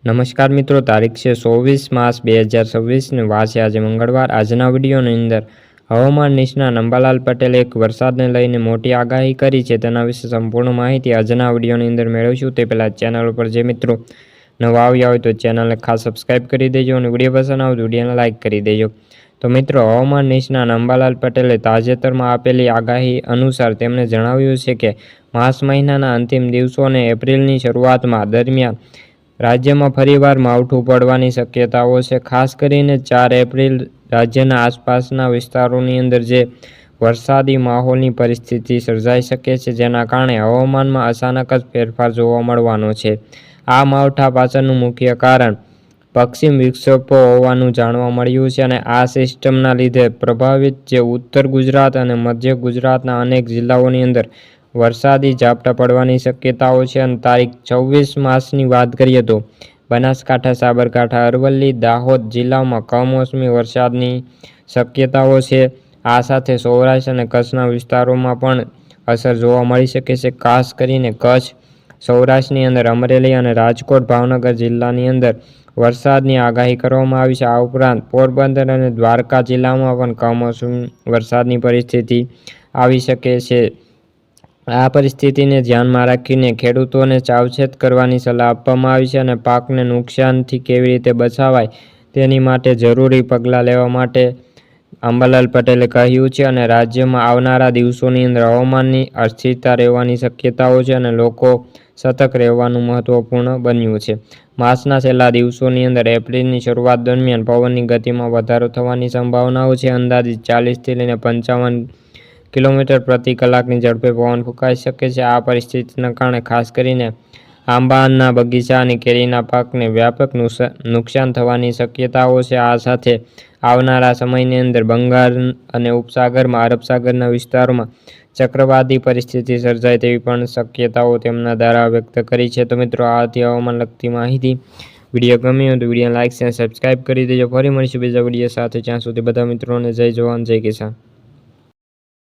નમસ્કાર મિત્રો, તારીખ છે 24 માર્ચ 2026 ને વાર છે આજે મંગળવાર। આજના વિડીયોની અંદર હવામાન નિષ્ણાત અંબાલાલ પટેલે એક વરસાદને લઈને મોટી આગાહી કરી છે, તેના વિશે સંપૂર્ણ માહિતી આજના વિડીયોની અંદર મેળવીશું। તે પહેલાં ચેનલ ઉપર જે મિત્રો નવા આવ્યા હોય તો ચેનલને ખાસ સબસ્ક્રાઈબ કરી દેજો અને વિડીયો પસંદ આવે તો વિડીયોને લાઇક કરી દેજો। તો મિત્રો, હવામાન નિષ્ણાત અંબાલાલ પટેલે તાજેતરમાં આપેલી આગાહી અનુસાર તેમણે જણાવ્યું છે કે માર્ચ મહિનાના અંતિમ દિવસો અને એપ્રિલની શરૂઆતમાં દરમિયાન રાજ્યમાં ફરીવાર માવઠું પડવાની શક્યતાઓ છે। ખાસ કરીને 4 એપ્રિલ રાજ્યના આસપાસના વિસ્તારોની અંદર જે વરસાદી માહોલની પરિસ્થિતિ સર્જાઈ શકે છે, જેના કારણે હવામાનમાં અચાનક જ ફેરફાર જોવા મળવાનો છે। આ માવઠા પાછળનું મુખ્ય કારણ પશ્ચિમ વિક્ષોભો હોવાનું જાણવા મળ્યું છે અને આ સિસ્ટમના લીધે પ્રભાવિત જે ઉત્તર ગુજરાત અને મધ્ય ગુજરાતના અનેક જિલ્લાઓની અંદર વરસાદી ઝાપટા પડવાની શક્યતાઓ છે। અને તારીખ 24 માર્ચની વાત કરીએ તો બનાસકાંઠા, સાબરકાંઠા, અરવલ્લી, દાહોદ જિલ્લામાં કમોસમી વરસાદની શક્યતાઓ છે। આ સાથે સૌરાષ્ટ્ર અને કચ્છના વિસ્તારોમાં પણ અસર જોવા મળી શકે છે। ખાસ કરીને કચ્છ, સૌરાષ્ટ્રની અંદર અમરેલી અને રાજકોટ, ભાવનગર જિલ્લાની અંદર વરસાદની આગાહી કરવામાં આવી છે। આ ઉપરાંત પોરબંદર અને દ્વારકા જિલ્લામાં પણ કમોસમી વરસાદની પરિસ્થિતિ આવી શકે છે। આ પરિસ્થિતિને ધ્યાનમાં રાખીને ખેડૂતોને સાવચેત કરવાની સલાહ આપવામાં આવી છે અને પાકને નુકસાનથી કેવી રીતે બચાવાય તેની માટે જરૂરી પગલાં લેવા માટે અંબાલાલ પટેલે કહ્યું છે। અને રાજ્યમાં આવનારા દિવસોની અંદર હવામાનની અસ્થિરતા રહેવાની શક્યતાઓ છે અને લોકો સતર્ક રહેવાનું મહત્વપૂર્ણ બન્યું છે। માર્ચના છેલ્લા દિવસોની અંદર એપ્રિલની શરૂઆત દરમિયાન પવનની ગતિમાં વધારો થવાની સંભાવનાઓ છે। અંદાજિત 40થી લઈને 55 કિલોમીટર પ્રતિ કલાકની ઝડપે પવન ફૂંકાઈ શકે છે। આ પરિસ્થિતિના કારણે ખાસ કરીને આંબાના બગીચા અને કેરીના પાકને વ્યાપક નુકસાન થવાની શક્યતાઓ છે। આ સાથે આવનારા સમયની અંદર બંગાળ અને ઉપસાગરમાં અરબ સાગરના વિસ્તારોમાં ચક્રવાતી પરિસ્થિતિ સર્જાય તેવી પણ શક્યતાઓ તેમના દ્વારા વ્યક્ત કરી છે। તો મિત્રો, આ હતી હવામાન લગતી માહિતી। વિડીયો ગમ્યો હોય તો વિડીયો લાઇક અને સબસ્ક્રાઈબ કરી દેજો। ફરી મળીશું બીજા વિડીયો સાથે, ત્યાં સુધી બધા મિત્રોને જય જવાન, જય કિસાન।